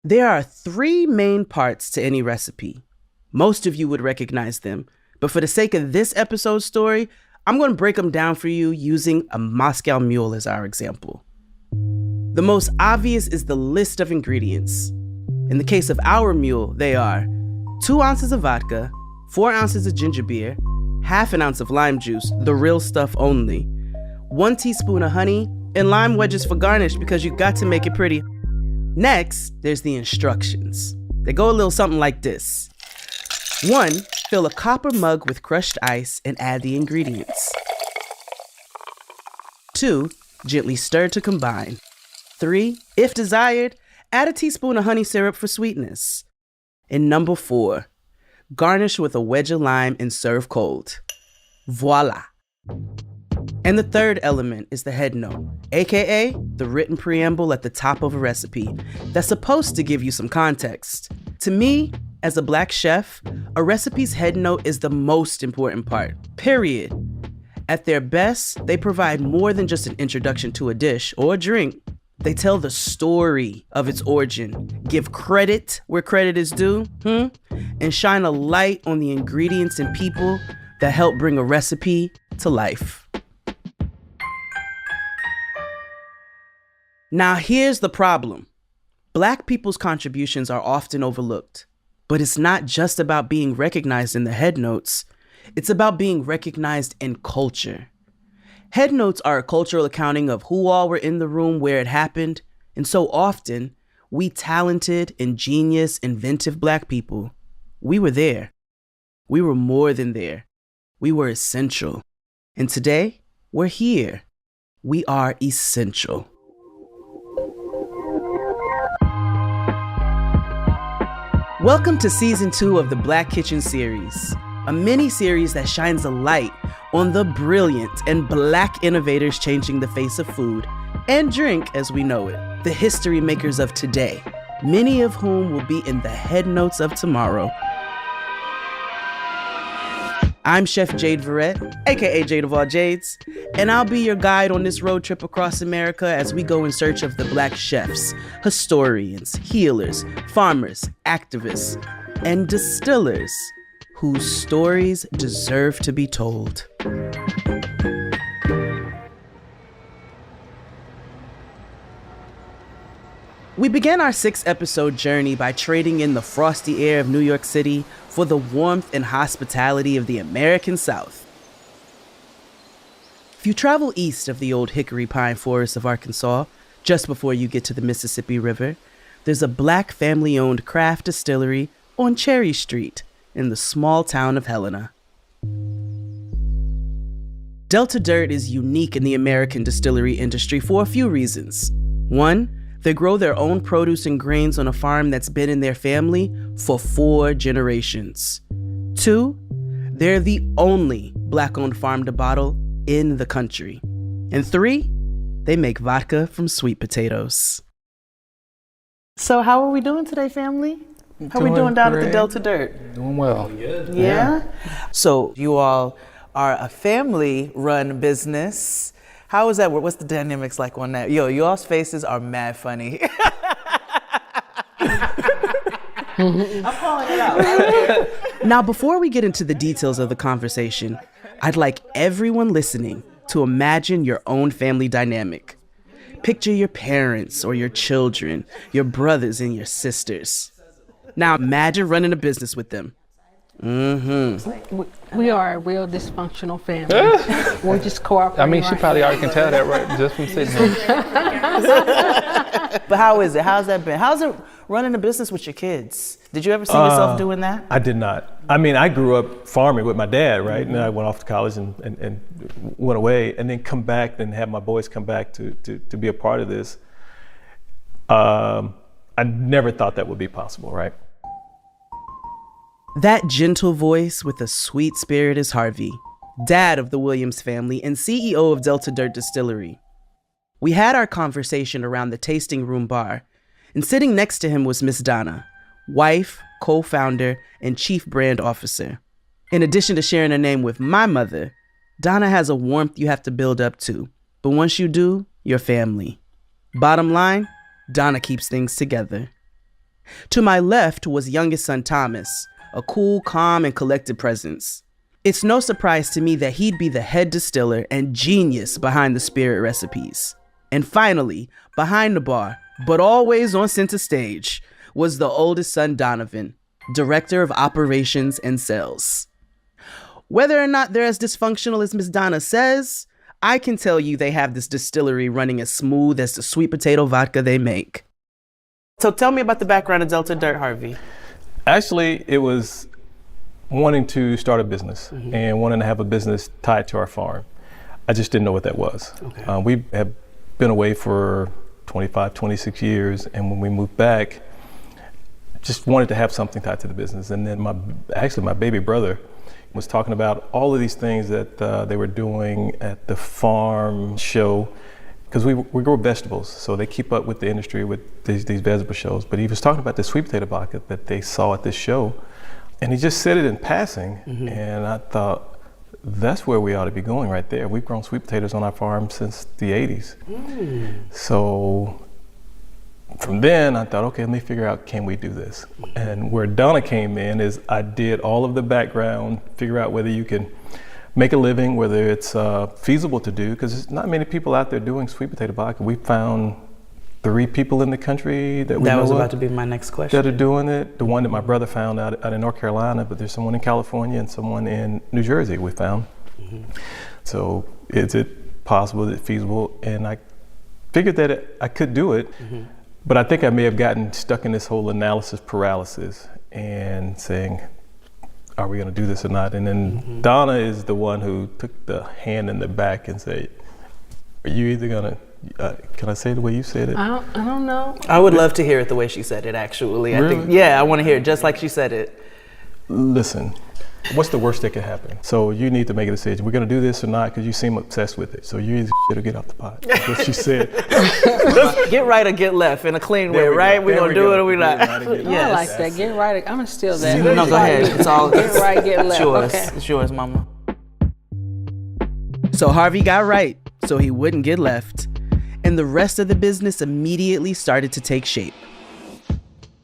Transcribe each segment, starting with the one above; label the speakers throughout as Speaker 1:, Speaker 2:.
Speaker 1: There are three main parts to any recipe. Most of you would recognize them, but for the sake of this episode's story, I'm going to break them down for you using a Moscow Mule as our example. The most obvious is the list of ingredients. In the case of our mule, they are 2 ounces of vodka, 4 ounces of ginger beer, half an ounce of lime juice, the real stuff only, 1 teaspoon of honey, and lime wedges for garnish because you got to make it pretty. Next, there's the instructions. They go a little something like this. 1, fill a copper mug with crushed ice and add the ingredients. 2, gently stir to combine. 3, if desired, add a teaspoon of honey syrup for sweetness. And number 4, garnish with a wedge of lime and serve cold. Voila. And the third element is the head note, aka the written preamble at the top of a recipe that's supposed to give you some context. To me, as a Black chef, a recipe's head note is the most important part, period. At their best, they provide more than just an introduction to a dish or a drink. They tell the story of its origin, give credit where credit is due, and shine a light on the ingredients and people that help bring a recipe to life. Now here's the problem. Black people's contributions are often overlooked, but it's not just about being recognized in the head notes. It's about being recognized in culture. Head notes are a cultural accounting of who all were in the room where it happened, and so often, we talented, ingenious, inventive Black people, we were there. We were more than there. We were essential. And today, we're here. We are essential. Welcome to Season 2 of the Black Kitchen series, a mini-series that shines a light on the brilliant and Black innovators changing the face of food and drink as we know it, the history makers of today, many of whom will be in the head notes of tomorrow. I'm Chef Jade Verrett, aka Jade of all Jades, and I'll be your guide on this road trip across America as we go in search of the Black chefs, historians, healers, farmers, activists, and distillers whose stories deserve to be told. We began our 6-episode journey by trading in the frosty air of New York City for the warmth and hospitality of the American South. If you travel east of the old hickory pine forests of Arkansas, just before you get to the Mississippi River, there's a Black family-owned craft distillery on Cherry Street in the small town of Helena. Delta Dirt is unique in the American distillery industry for a few reasons. 1, they grow their own produce and grains on a farm that's been in their family for 4 generations. 2, they're the only Black-owned farm to bottle in the country. And 3, they make vodka from sweet potatoes. So how are we doing today, family? How are we doing down at the Delta Dirt?
Speaker 2: Doing well.
Speaker 1: Yeah? So you all are a family-run business. How is that? What's the dynamics like on that? Yo, y'all's faces are mad funny. I'm calling it out. Now, before we get into the details of the conversation, I'd like everyone listening to imagine your own family dynamic. Picture your parents or your children, your brothers and your sisters. Now imagine running a business with them.
Speaker 3: We are a real dysfunctional family. We're just cooperating.
Speaker 2: I mean, she probably already can tell that right just from sitting here.
Speaker 1: But how is it? How's that been? How's it running a business with your kids? Did you ever see yourself doing that?
Speaker 4: I did not. I mean, I grew up farming with my dad, right? And then I went off to college and went away and then come back and have my boys come back to be a part of this. I never thought that would be possible, right?
Speaker 1: That gentle voice with a sweet spirit is Harvey, dad of the Williams family and CEO of Delta Dirt Distillery. We had our conversation around the tasting room bar, and sitting next to him was Miss Donna, wife, co-founder, and chief brand officer. In addition to sharing her name with my mother, Donna has a warmth you have to build up to, but once you do, you're family. Bottom line, Donna keeps things together. To my left was youngest son Thomas, a cool, calm, and collected presence. It's no surprise to me that he'd be the head distiller and genius behind the spirit recipes. And finally, behind the bar, but always on center stage, was the oldest son Donovan, director of operations and sales. Whether or not they're as dysfunctional as Miss Donna says, I can tell you they have this distillery running as smooth as the sweet potato vodka they make. So tell me about the background of Delta Dirt, Harvey.
Speaker 4: Actually, it was wanting to start a business and wanting to have a business tied to our farm. I just didn't know what that was.
Speaker 1: Okay.
Speaker 4: We have been away for 25, 26 years, and when we moved back, just wanted to have something tied to the business. And then my baby brother was talking about all of these things that they were doing at the farm show, because we grow vegetables, so they keep up with the industry with these vegetable shows. But he was talking about the sweet potato vodka that they saw at this show, and he just said it in passing, and I thought, that's where we ought to be going right there. We've grown sweet potatoes on our farm since the 80s. So from then I thought, okay, let me figure out, can we do this? And where Donna came in is I did all of the background, figure out whether you can make a living, whether it's feasible to do, because there's not many people out there doing sweet potato vodka. We found 3 people in the country that we know
Speaker 1: That was
Speaker 4: of
Speaker 1: about to be my next question.
Speaker 4: that are doing it. The one that my brother found out in North Carolina, but there's someone in California and someone in New Jersey we found. So is it possible, is it feasible? And I figured that I could do it, but I think I may have gotten stuck in this whole analysis paralysis and saying, are we gonna do this or not? And then Donna is the one who took the hand in the back and said, are you either gonna, can I say it the way you said it?
Speaker 3: I don't know.
Speaker 1: I would love to hear it the way she said it, actually.
Speaker 4: Really?
Speaker 1: I think, yeah, I want to hear it just like she said it.
Speaker 4: Listen, what's the worst that could happen? So you need to make a decision. We're gonna do this or not, because you seem obsessed with it. So you either shit or get off the pot. That's what she said.
Speaker 1: Get right or get left in a clean way,
Speaker 4: There we
Speaker 1: right?
Speaker 4: go.
Speaker 1: We're
Speaker 4: There
Speaker 1: going
Speaker 4: we
Speaker 1: to do
Speaker 4: go.
Speaker 1: it or we're not.
Speaker 4: Get right or get
Speaker 3: I
Speaker 1: Yes.
Speaker 3: like that. Get right. I'm gonna steal that.
Speaker 1: No, go ahead. It's all
Speaker 3: Get right, get left.
Speaker 1: yours.
Speaker 3: Okay.
Speaker 1: It's yours, mama. So Harvey got right, so he wouldn't get left. And the rest of the business immediately started to take shape.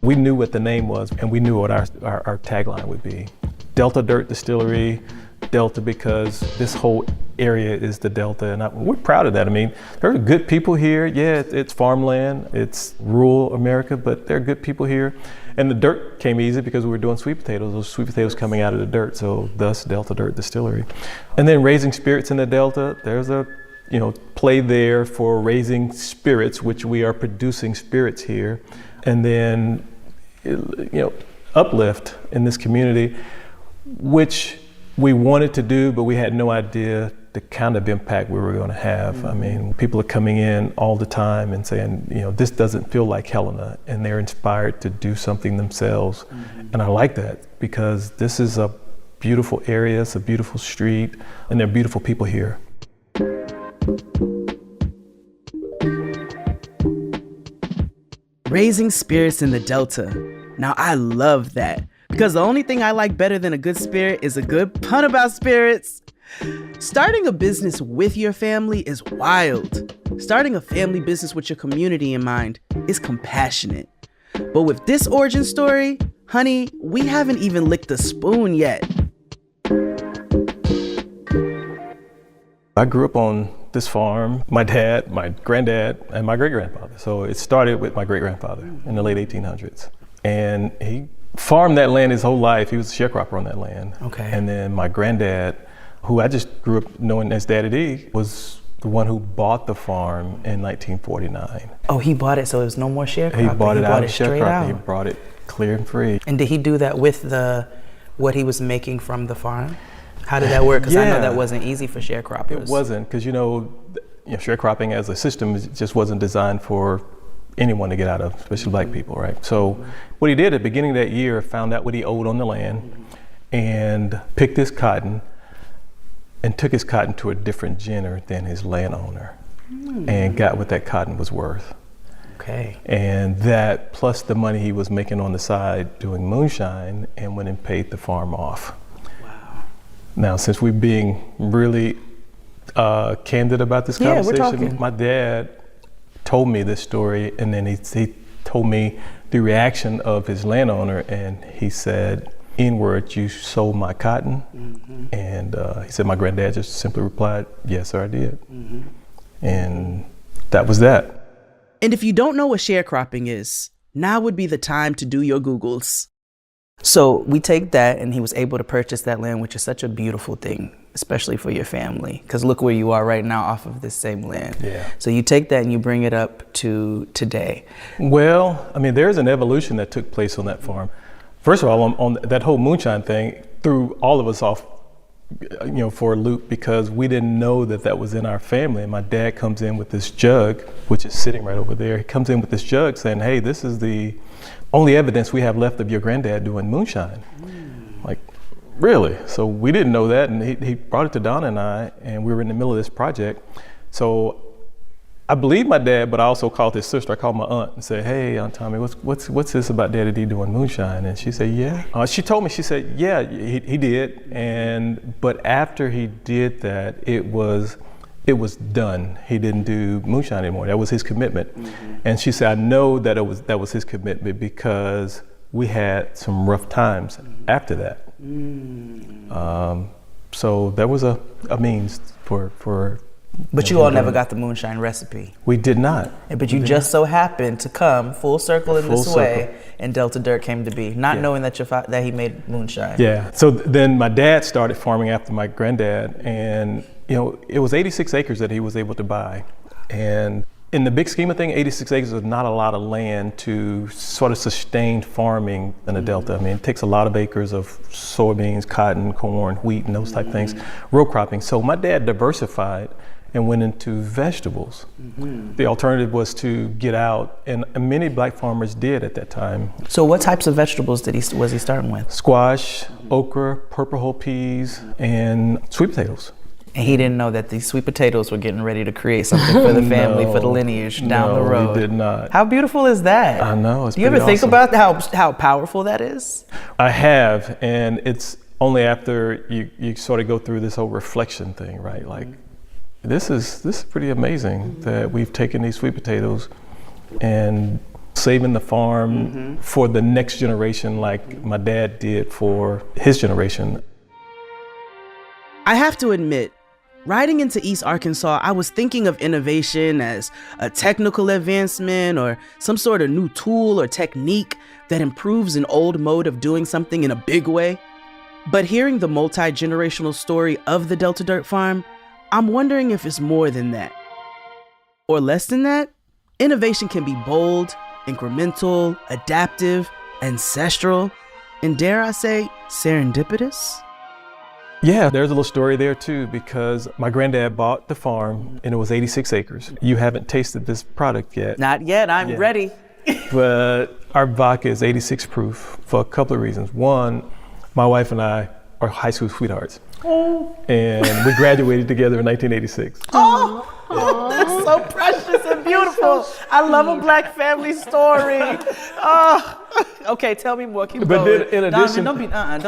Speaker 4: We knew what the name was, and we knew what our tagline would be. Delta Dirt Distillery, Delta because this whole area is the Delta, and we're proud of that. I mean, there are good people here. Yeah, it's farmland, it's rural America, but there are good people here. And the dirt came easy because we were doing sweet potatoes, those sweet potatoes coming out of the dirt, so thus Delta Dirt Distillery. And then raising spirits in the Delta, there's a play there for raising spirits, which we are producing spirits here. And then, uplift in this community, which we wanted to do, but we had no idea the kind of impact we were going to have. I mean, people are coming in all the time and saying, this doesn't feel like Helena, and they're inspired to do something themselves. And I like that, because this is a beautiful area, it's a beautiful street, and there are beautiful people here.
Speaker 1: Raising spirits in the Delta. Now, I love that, because the only thing I like better than a good spirit is a good pun about spirits. Starting a business with your family is wild. Starting a family business with your community in mind is compassionate. But with this origin story, honey, we haven't even licked the spoon yet.
Speaker 4: I grew up on this farm. My dad, my granddad, and my great-grandfather. So it started with my great-grandfather in the late 1800s. And he farmed that land his whole life. He was a sharecropper on that land.
Speaker 1: Okay.
Speaker 4: And then my granddad, who I just grew up knowing as Daddy D, was the one who bought the farm in 1949.
Speaker 1: Oh, he bought it, so there's no more sharecropping.
Speaker 4: He bought it out of
Speaker 1: straight
Speaker 4: sharecropping.
Speaker 1: out.
Speaker 4: He brought it clear and free.
Speaker 1: And did he do that with what he was making from the farm? How did that work? Because I know that wasn't easy for sharecroppers.
Speaker 4: It wasn't, because sharecropping as a system just wasn't designed for anyone to get out of, especially black people, right? So what he did at the beginning of that year, found out what he owed on the land and picked his cotton and took his cotton to a different giner than his landowner and got what that cotton was worth.
Speaker 1: Okay.
Speaker 4: And that plus the money he was making on the side doing moonshine, and went and paid the farm off.
Speaker 1: Wow.
Speaker 4: Now, since we're being really candid about this conversation,
Speaker 1: we're talking.
Speaker 4: my dad told me this story, and then he told me the reaction of his landowner, and he said, "N-word, you sold my cotton?" And he said, my granddad just simply replied, "Yes, sir, I did." And that was that.
Speaker 1: And if you don't know what sharecropping is, now would be the time to do your Googles. So we take that, and he was able to purchase that land, which is such a beautiful thing, especially for your family, because look where you are right now off of this same land.
Speaker 4: Yeah.
Speaker 1: So you take that and you bring it up to today.
Speaker 4: Well, I mean, there's an evolution that took place on that farm. First of all, on that whole moonshine thing threw all of us off, for a loop, because we didn't know that was in our family. And my dad comes in with this jug, which is sitting right over there. He comes in with this jug saying, "Hey, this is the only evidence we have left of your granddad doing moonshine." Like, really? So we didn't know that, and he brought it to Donna and I, and we were in the middle of this project. So I believe my dad, but I also called his sister. I called my aunt and said, "Hey, Aunt Tommy, what's this about Daddy D doing moonshine?" And she said, "Yeah." She told me, she said, "Yeah, he did." But after he did that, it was done. He didn't do moonshine anymore. That was his commitment. And she said, "I know that that was his commitment because we had some rough times after that." So there was a means for.
Speaker 1: But you all never got the moonshine recipe.
Speaker 4: We did not.
Speaker 1: But you just so happened to come full circle in this way, and Delta Dirt came to be, not knowing that that he made moonshine.
Speaker 4: Yeah. So then my dad started farming after my granddad, and it was 86 acres that he was able to buy. And in the big scheme of things, 86 acres is not a lot of land to sort of sustain farming in the Delta. I mean, it takes a lot of acres of soybeans, cotton, corn, wheat, and those type things, row cropping. So my dad diversified and went into vegetables. The alternative was to get out, and many black farmers did at that time.
Speaker 1: So what types of vegetables was he starting with?
Speaker 4: Squash, okra, purple whole peas, and sweet potatoes.
Speaker 1: And he didn't know that these sweet potatoes were getting ready to create something for the family, for the lineage down the road.
Speaker 4: No, he did not.
Speaker 1: How beautiful is that?
Speaker 4: I know, it's
Speaker 1: Do you ever
Speaker 4: pretty
Speaker 1: think about how powerful that is?
Speaker 4: I have, and it's only after you sort of go through this whole reflection thing, right? Like, this is pretty amazing that we've taken these sweet potatoes and saving the farm for the next generation, like my dad did for his generation.
Speaker 1: I have to admit, riding into East Arkansas, I was thinking of innovation as a technical advancement or some sort of new tool or technique that improves an old mode of doing something in a big way. But hearing the multi-generational story of the Delta Dirt Farm, I'm wondering if it's more than that. Or less than that? Innovation can be bold, incremental, adaptive, ancestral, and dare I say, serendipitous?
Speaker 4: Yeah, there's a little story there too, because my granddad bought the farm and it was 86 acres. You haven't tasted this product yet.
Speaker 1: Not yet, I'm ready.
Speaker 4: But our vodka is 86 proof for a couple of reasons. One, my wife and I are high school sweethearts. And we graduated together in 1986.
Speaker 1: That's so precious and beautiful. I love a black family story. Okay, tell me more. Keep going.
Speaker 4: Then in addition,
Speaker 1: don't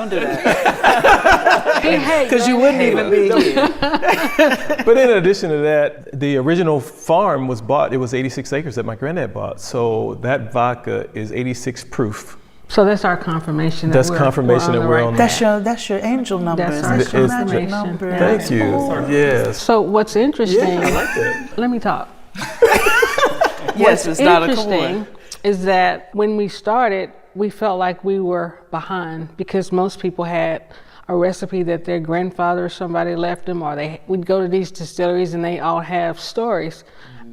Speaker 1: do that. Because you wouldn't even be here.
Speaker 4: But in addition to that, the original farm was bought. It was 86 acres that my granddad bought. So that vodka is 86 proof.
Speaker 3: So that's our confirmation.
Speaker 4: That's confirmation that we're on.
Speaker 1: That's your angel numbers.
Speaker 3: That's our confirmation.
Speaker 1: Number.
Speaker 4: Thank you. Yes.
Speaker 3: So what's interesting?
Speaker 4: Yeah, I like that.
Speaker 3: Let me talk.
Speaker 1: Yes, it's not a
Speaker 3: interesting is that when we started, we felt like we were behind because most people had a recipe that their grandfather or somebody left them, or we'd go to these distilleries and they all have stories,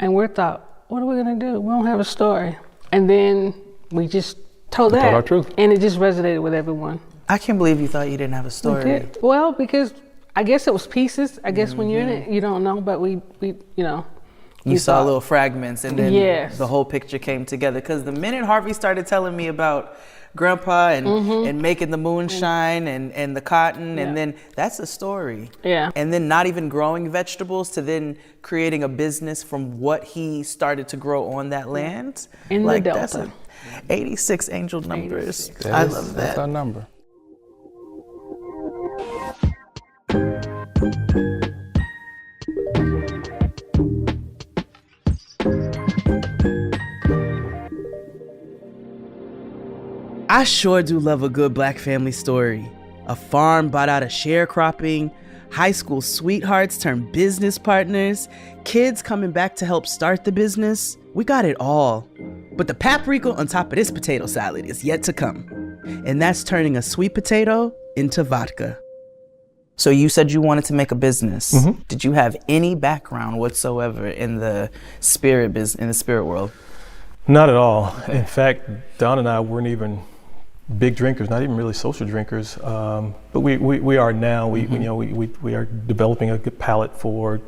Speaker 3: and we thought, what are we gonna do? We don't have a story. And then we just told
Speaker 2: our truth,
Speaker 3: and it just resonated with everyone.
Speaker 1: I can't believe you thought you didn't have a story.
Speaker 3: Well, because I guess it was pieces. I guess when you're in it, you don't know, but we
Speaker 1: You saw little fragments, and then the whole picture came together. Because the minute Harvey started telling me about Grandpa and making the moonshine and the cotton, and then that's a story.
Speaker 3: Yeah.
Speaker 1: And then not even growing vegetables to then creating a business from what he started to grow on that land.
Speaker 3: In the Delta.
Speaker 1: That's 86 angel numbers. I love that.
Speaker 2: That's our number.
Speaker 1: I sure do love a good Black family story. A farm bought out of sharecropping, high school sweethearts turned business partners, kids coming back to help start the business. We got it all. But the paprika on top of this potato salad is yet to come. And that's turning a sweet potato into vodka. So you said you wanted to make a business. Mm-hmm. Did you have any background whatsoever in the spirit world?
Speaker 4: Not at all. Okay. In fact, Don and I weren't even big drinkers, not even really social drinkers. But we are now. We are developing a good palate for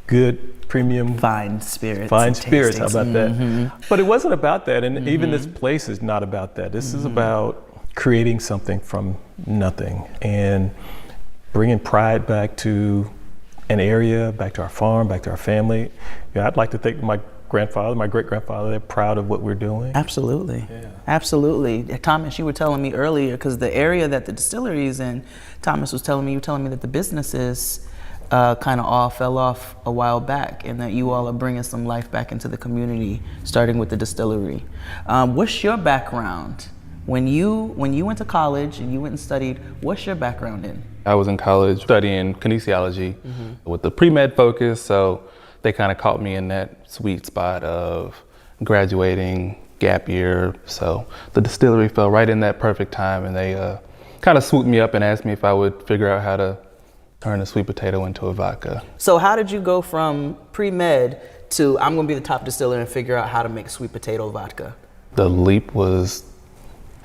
Speaker 4: good premium
Speaker 1: fine spirits.
Speaker 4: Fine spirits. How about that? But it wasn't about that, and even this place is not about that. This is about creating something from nothing and bringing pride back to an area, back to our farm, back to our family. I'd like to thank my grandfather, my great-grandfather. They're proud of what we're doing.
Speaker 1: Absolutely. Yeah. Absolutely. Thomas, you were telling me earlier, because the area that the distillery is in, Thomas was telling me that the businesses kind of all fell off a while back, and that you all are bringing some life back into the community, starting with the distillery. What's your background? When you went to college and you went and studied, what's your background in?
Speaker 2: I was in college studying kinesiology with the pre-med focus, so they kind of caught me in that sweet spot of graduating, gap year. So the distillery fell right in that perfect time, and they kind of swooped me up and asked me if I would figure out how to turn a sweet potato into a vodka.
Speaker 1: So how did you go from pre-med to I'm gonna be the top distiller and figure out how to make sweet potato vodka?
Speaker 2: The leap was,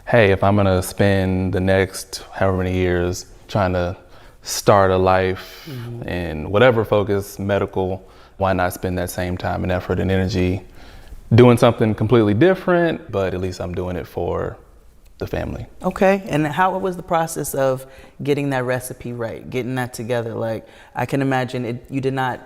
Speaker 2: hey, if I'm gonna spend the next however many years trying to start a life in whatever focus, medical, why not spend that same time and effort and energy doing something completely different, but at least I'm doing it for the family.
Speaker 1: Okay, and how was the process of getting that recipe right, getting that together? Like, I can imagine you did not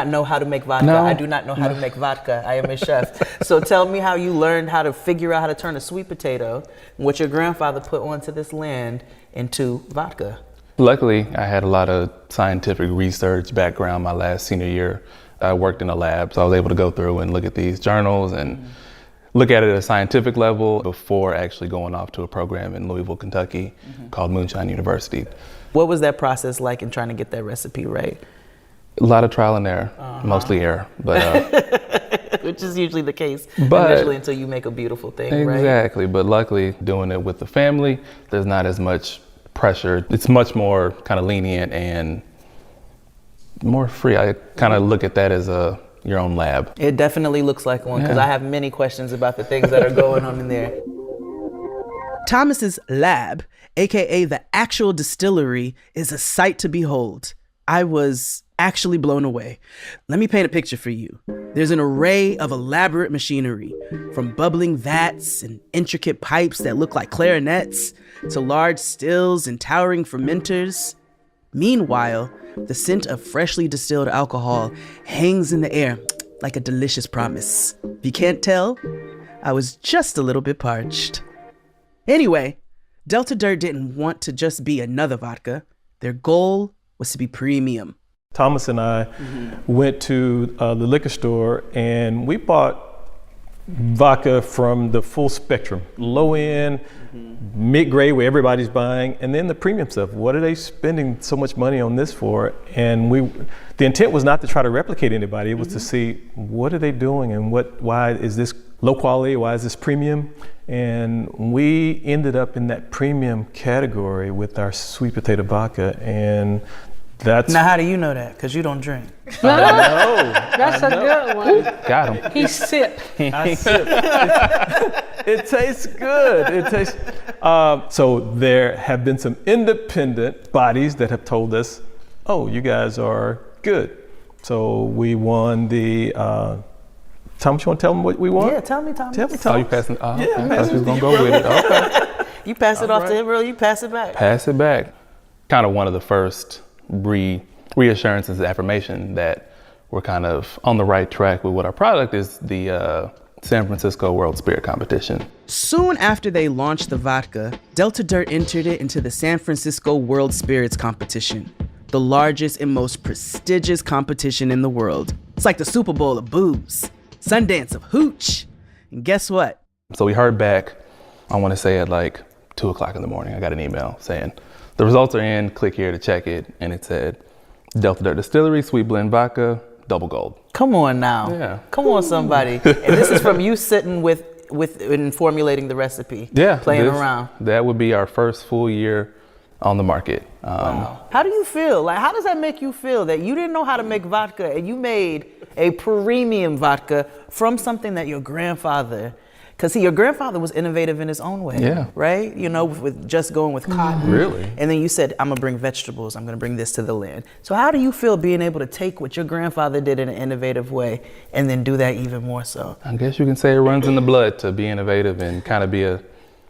Speaker 1: know how to make vodka.
Speaker 2: No.
Speaker 1: I do not know how to make vodka. I am a chef. So tell me how you learned how to figure out how to turn a sweet potato, what your grandfather put onto this land, into vodka.
Speaker 2: Luckily, I had a lot of scientific research background my last senior year. I worked in a lab, so I was able to go through and look at these journals and look at it at a scientific level before actually going off to a program in Louisville, Kentucky called Moonshine University.
Speaker 1: What was that process like in trying to get that recipe right?
Speaker 2: A lot of trial and error, mostly error, but
Speaker 1: which is usually the case initially until you make a beautiful thing, right?
Speaker 2: Exactly, but luckily doing it with the family, there's not as much pressure. It's much more kind of lenient and more free. I kind of look at that as your own lab.
Speaker 1: It definitely looks like one, because I have many questions about the things that are going on in there. Thomas's lab, aka the actual distillery, is a sight to behold. I was actually blown away. Let me paint a picture for you. There's an array of elaborate machinery, from bubbling vats and intricate pipes that look like clarinets to large stills and towering fermenters. Meanwhile, the scent of freshly distilled alcohol hangs in the air like a delicious promise. If you can't tell, I was just a little bit parched. Anyway, Delta Dirt didn't want to just be another vodka. Their goal was to be premium.
Speaker 4: Thomas and I went to the liquor store, and we bought vodka from the full spectrum, low end, mid-grade, where everybody's buying, and then the premium stuff. What are they spending so much money on this for? And the intent was not to try to replicate anybody. It was to see, what are they doing, and why is this low quality? Why is this premium? And we ended up in that premium category with our sweet potato vodka, and that's...
Speaker 1: Now, how do you know that? Because you don't drink.
Speaker 3: That's a good one.
Speaker 2: Got him.
Speaker 3: He sipped.
Speaker 4: I sip. It tastes good. It tastes. So there have been some independent bodies that have told us, "Oh, you guys are good." So we won the. Thomas, you want to tell them what we won?
Speaker 1: Yeah, tell me, Thomas.
Speaker 2: Oh, you passing? Yeah, I was gonna go with it. Okay.
Speaker 1: You pass it off to him, bro. You pass it back.
Speaker 2: Pass it back. Kind of one of the first reassurances, affirmation that we're kind of on the right track with what our product is, the San Francisco World Spirit Competition.
Speaker 1: Soon after they launched the vodka, Delta Dirt entered it into the San Francisco World Spirits Competition, the largest and most prestigious competition in the world. It's like the Super Bowl of booze, Sundance of hooch. And guess what?
Speaker 2: So we heard back I want to say at like 2 o'clock in the morning, I got an email saying, the results are in, click here to check it. And it said, Delta Dirt Distillery, Sweet Blend Vodka, Double Gold.
Speaker 1: Come on now.
Speaker 2: Yeah.
Speaker 1: Come on, somebody. And this is from you sitting with in formulating the recipe.
Speaker 2: Yeah.
Speaker 1: Playing around.
Speaker 2: That would be our first full year on the market.
Speaker 1: Wow. How do you feel? Like, how does that make you feel that you didn't know how to make vodka and you made a premium vodka from something that your grandfather, because your grandfather was innovative in his own way,
Speaker 2: yeah,
Speaker 1: right? You know, with just going with cotton.
Speaker 2: Really?
Speaker 1: And then you said, I'm gonna bring vegetables, I'm gonna bring this to the land. So how do you feel being able to take what your grandfather did in an innovative way and then do that even more so?
Speaker 2: I guess you can say it runs in the blood to be innovative and kind of be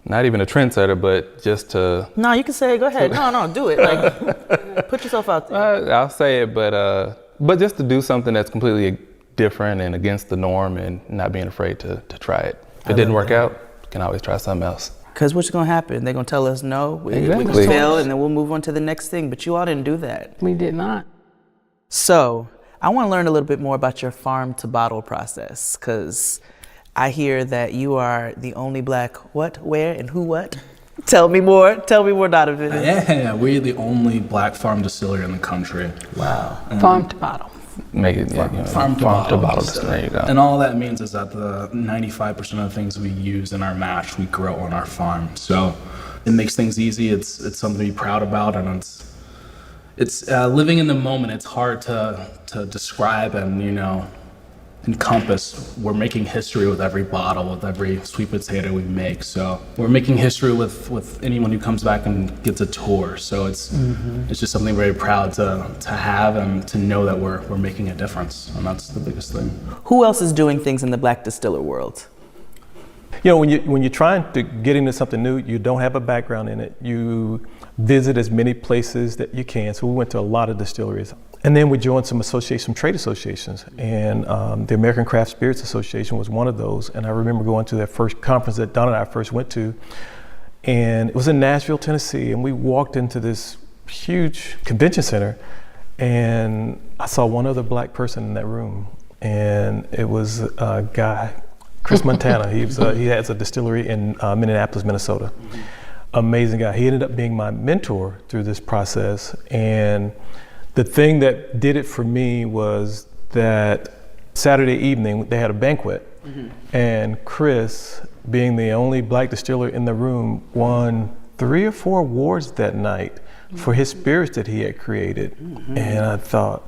Speaker 2: not even a trendsetter, but just to...
Speaker 1: No, you can say it, go ahead. No, do it. Like, put yourself out there.
Speaker 2: I'll say it, but just to do something that's completely different and against the norm and not being afraid to try it. If it didn't work out, you can always try something else.
Speaker 1: Because what's going to happen? They're going to tell us no, we
Speaker 2: Exactly.
Speaker 1: fail, and then we'll move on to the next thing. But you all didn't do that.
Speaker 3: We did not.
Speaker 1: So I want to learn a little bit more about your farm to bottle process, because I hear that you are the only Black what, where, and who what? Tell me more, Donovan.
Speaker 5: Yeah, we're the only Black farm distillery in the country.
Speaker 1: Wow.
Speaker 3: Farm to bottle.
Speaker 2: Make it
Speaker 5: Farm to bottle.
Speaker 2: There you go.
Speaker 5: And all that means is that the 95% of the things we use in our mash, we grow on our farm. So it makes things easy. It's something to be proud about, and it's living in the moment. It's hard to describe and encompass. We're making history with every bottle, with every sweet potato we make. So we're making history with anyone who comes back and gets a tour. So it's just something very proud to have and to know that we're making a difference, and that's the biggest thing.
Speaker 1: Who else is doing things in the Black distiller world?
Speaker 4: When you're trying to get into something new, you don't have a background in it. You visit as many places that you can. So we went to a lot of distilleries. And then we joined some trade associations, and the American Craft Spirits Association was one of those. And I remember going to that first conference that Don and I first went to, and it was in Nashville, Tennessee. And we walked into this huge convention center, and I saw one other Black person in that room, and it was a guy, Chris Montana. He has a distillery in Minneapolis, Minnesota. Amazing guy. He ended up being my mentor through this process, and the thing that did it for me was that Saturday evening they had a banquet, and Chris, being the only Black distiller in the room, won 3 or 4 awards that night for his spirits that he had created. And I thought,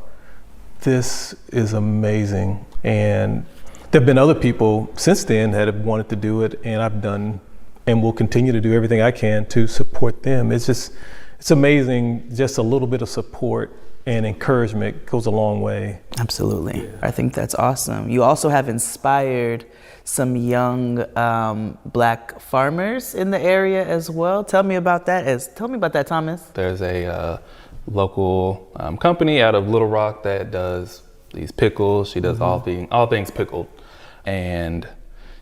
Speaker 4: this is amazing. And there have been other people since then that have wanted to do it, and I've done and will continue to do everything I can to support them. It's amazing. Just a little bit of support and encouragement goes a long way.
Speaker 1: Absolutely. Yeah. I think that's awesome. You also have inspired some young Black farmers in the area as well. Tell me about that. Tell me about that, Thomas.
Speaker 2: There's a local company out of Little Rock that does these pickles. She does all things pickled. And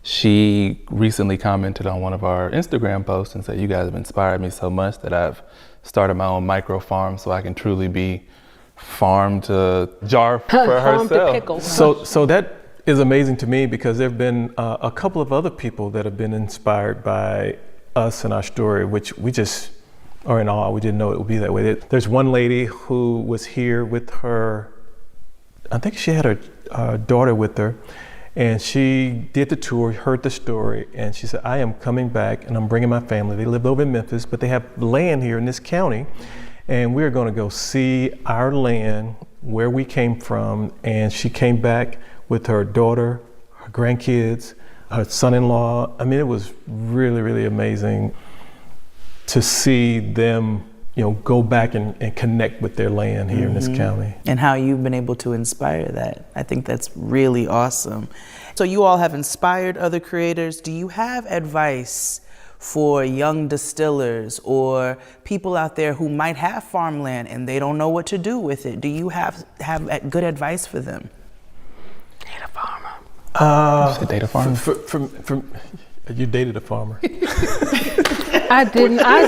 Speaker 2: she recently commented on one of our Instagram posts and said, "You guys have inspired me so much that I've started my own micro farm so I can truly be farm to jar for
Speaker 3: farm
Speaker 2: herself."
Speaker 3: To pickle.
Speaker 4: So that is amazing to me, because there have been a couple of other people that have been inspired by us and our story, which we just are in awe. We didn't know it would be that way. There's one lady who was here with her, I think she had her daughter with her, and she did the tour, heard the story, and she said, "I am coming back and I'm bringing my family." They live over in Memphis, but they have land here in this county, and we're going to go see our land, where we came from. And she came back with her daughter, her grandkids, her son-in-law. I mean, it was really, really amazing to see them, go back and connect with their land here in this county.
Speaker 1: And how you've been able to inspire that. I think that's really awesome. So you all have inspired other creators. Do you have advice for young distillers or people out there who might have farmland and they don't know what to do with it? Do you have good advice for them?
Speaker 3: Date a farmer.
Speaker 2: Date a farmer?
Speaker 4: You dated a farmer.
Speaker 3: I didn't. I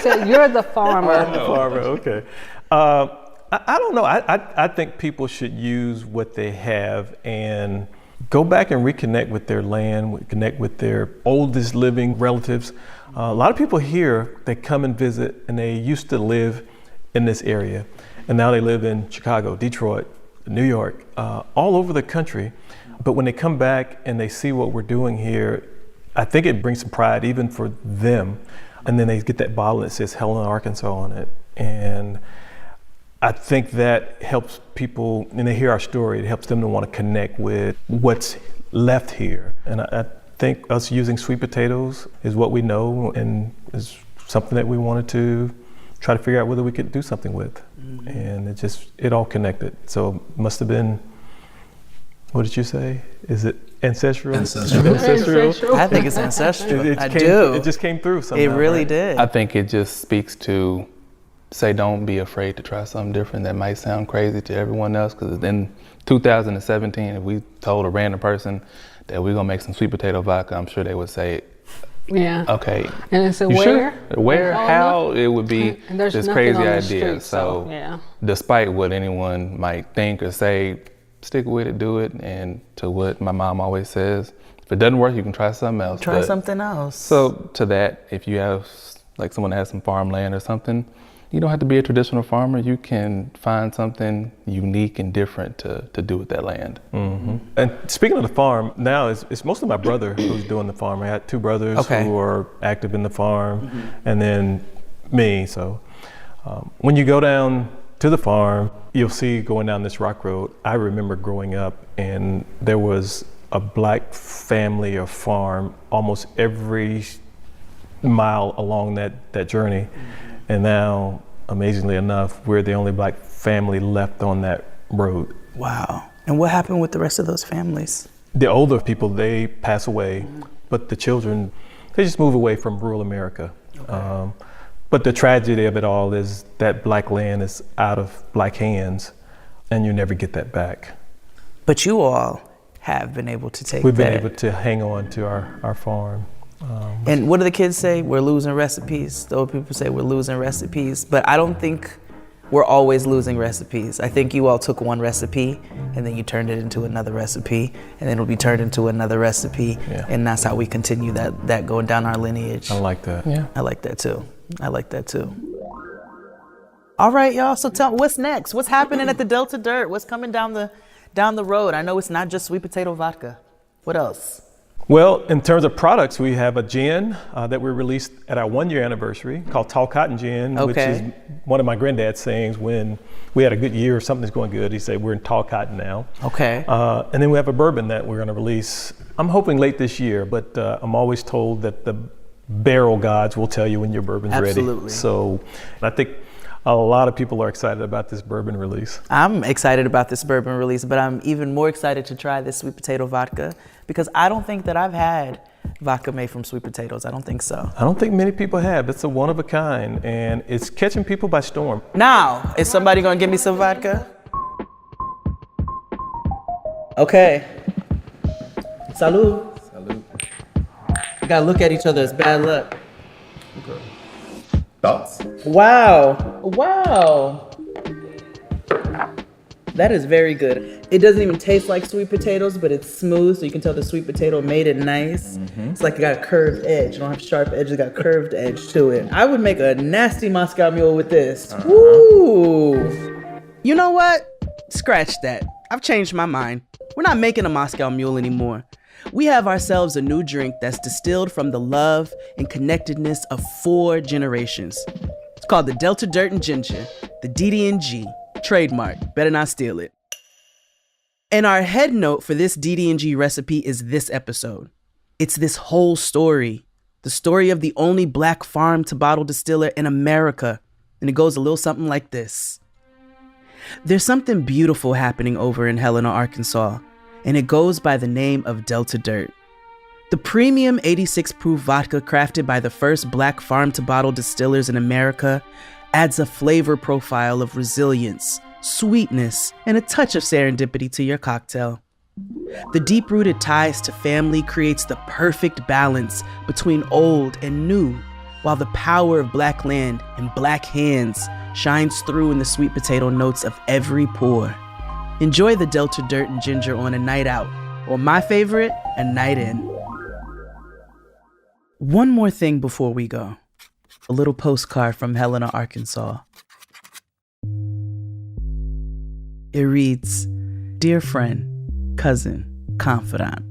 Speaker 3: said, "You're the farmer."
Speaker 4: I'm the farmer, okay. I don't know. I think people should use what they have and go back and reconnect with their land, connect with their oldest living relatives. A lot of people here, they come and visit, and they used to live in this area, and now they live in Chicago, Detroit, New York, all over the country. But when they come back and they see what we're doing here, I think it brings some pride even for them. And then they get that bottle that says Helena, Arkansas on it. And I think that helps people, and they hear our story, it helps them to want to connect with what's left here. And I think us using sweet potatoes is what we know, and is something that we wanted to try to figure out whether we could do something with. Mm-hmm. And it all connected. So it must have been, what did you say? Is it ancestral?
Speaker 1: Ancestral. I think it's ancestral.
Speaker 4: It just came through somehow.
Speaker 1: It really did.
Speaker 2: I think it just speaks to, say, don't be afraid to try something different that might sound crazy to everyone else. Because in 2017, if we told a random person that we're gonna make some sweet potato vodka, I'm sure they would say,
Speaker 3: yeah.
Speaker 2: Okay.
Speaker 3: And it's
Speaker 2: where?
Speaker 3: Sure?
Speaker 2: Where? How? It would be this crazy idea.
Speaker 3: Street, so yeah.
Speaker 2: Despite what anyone might think or say, stick with it, do it. And to what my mom always says, if it doesn't work, you can try something else.
Speaker 1: Try something else.
Speaker 2: So to that, if you have, like, someone that has some farmland or something, you don't have to be a traditional farmer. You can find something unique and different to do with that land.
Speaker 4: Mm-hmm. And speaking of the farm, now it's mostly my brother who's doing the farm. I had two brothers who are active in the farm, and then me. So when you go down to the farm, you'll see going down this rock road. I remember growing up, and there was a black family or farm almost every mile along that journey. And now, amazingly enough, we're the only black family left on that road.
Speaker 1: Wow. And what happened with the rest of those families?
Speaker 4: The older people, they pass away, but the children, they just move away from rural America. Okay. But the tragedy of it all is that black land is out of black hands, and you never get that back.
Speaker 1: But you all have been able to take
Speaker 4: We've been able to hang on to our farm.
Speaker 1: And what do the kids say? We're losing recipes. The old people say we're losing recipes, but I don't think we're always losing recipes. I think you all took one recipe and then you turned it into another recipe, and then it'll be turned into another recipe. Yeah. And that's how we continue that going down our lineage.
Speaker 4: I like that.
Speaker 1: Yeah. I like that too. All right, y'all. So tell me, what's next? What's happening at the Delta Dirt? What's coming down the road? I know it's not just sweet potato vodka. What else?
Speaker 4: Well, in terms of products, we have a gin that we released at our 1-year anniversary called Tall Cotton Gin, which is one of my granddad's sayings when we had a good year or something's going good. He said, we're in tall cotton now.
Speaker 1: Okay.
Speaker 4: And then we have a bourbon that we're going to release, I'm hoping late this year, but I'm always told that the barrel gods will tell you when your bourbon's
Speaker 1: Absolutely.
Speaker 4: ready. So I think a lot of people are excited about this bourbon release.
Speaker 1: I'm excited about this bourbon release, but I'm even more excited to try this sweet potato vodka because I don't think that I've had vodka made from sweet potatoes. I don't think so.
Speaker 4: I don't think many people have. It's a one of a kind, and it's catching people by storm.
Speaker 1: Now, is somebody gonna give me some vodka? Okay. Salud.
Speaker 2: Salud.
Speaker 1: We gotta look at each other. It's bad luck.
Speaker 2: Okay. Thoughts?
Speaker 1: Wow. That is very good. It doesn't even taste like sweet potatoes, but it's smooth, so you can tell the sweet potato made it nice. Mm-hmm. It's like it got a curved edge. You don't have sharp edge, it got curved edge to it. I would make a nasty Moscow Mule with this. Uh-huh. Woo! You know what? Scratch that. I've changed my mind. We're not making a Moscow Mule anymore. We have ourselves a new drink that's distilled from the love and connectedness of 4 generations. It's called the Delta Dirt and Ginger, the DD&G, trademark, better not steal it. And our head note for this DD&G recipe is this episode. It's this whole story, the story of the only black farm to bottle distiller in America. And it goes a little something like this. There's something beautiful happening over in Helena, Arkansas, and it goes by the name of Delta Dirt. The premium 86 proof vodka crafted by the first black farm-to-bottle distillers in America adds a flavor profile of resilience, sweetness, and a touch of serendipity to your cocktail. The deep-rooted ties to family creates the perfect balance between old and new, while the power of black land and black hands shines through in the sweet potato notes of every pour. Enjoy the Delta Dirt and Ginger on a night out or my favorite, a night in. One more thing before we go. A little postcard from Helena, Arkansas. It reads, "Dear friend, cousin, confidant.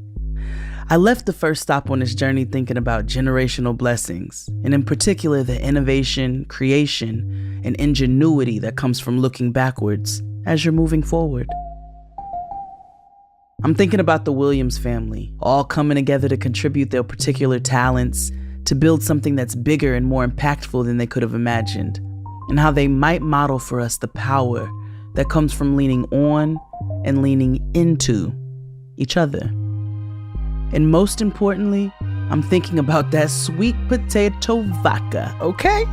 Speaker 1: I left the first stop on this journey thinking about generational blessings, and in particular the innovation, creation, and ingenuity that comes from looking backwards as you're moving forward. I'm thinking about the Williams family, all coming together to contribute their particular talents to build something that's bigger and more impactful than they could have imagined, and how they might model for us the power that comes from leaning on and leaning into each other. And most importantly, I'm thinking about that sweet potato vodka, okay?"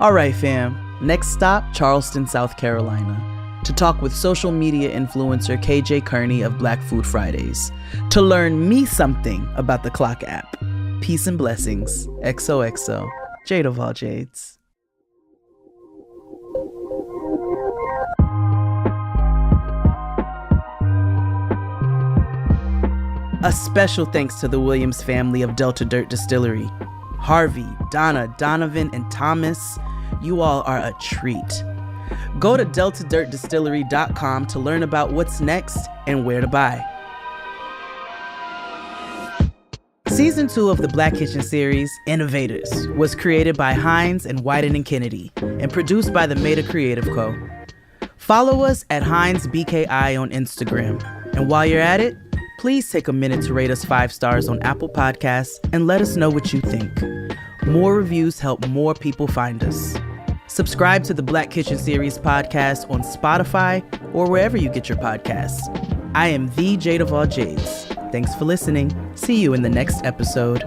Speaker 1: All right, fam. Next stop, Charleston, South Carolina, to talk with social media influencer KJ Kearney of Black Food Fridays, to learn me something about the Clock app. Peace and blessings. XOXO. Jade of all Jades. A special thanks to the Williams family of Delta Dirt Distillery. Harvey, Donna, Donovan, and Thomas, you all are a treat. Go to deltadirtdistillery.com to learn about what's next and where to buy. Season 2 of the Black Kitchen series, Innovators, was created by Hines and Wyden and Kennedy and produced by the Meta Creative Co. Follow us at HinesBKI on Instagram. And while you're at it, please take a minute to rate us 5 stars on Apple Podcasts and let us know what you think. More reviews help more people find us. Subscribe to the Black Kitchen Series podcast on Spotify or wherever you get your podcasts. I am the Jade of all Jades. Thanks for listening. See you in the next episode.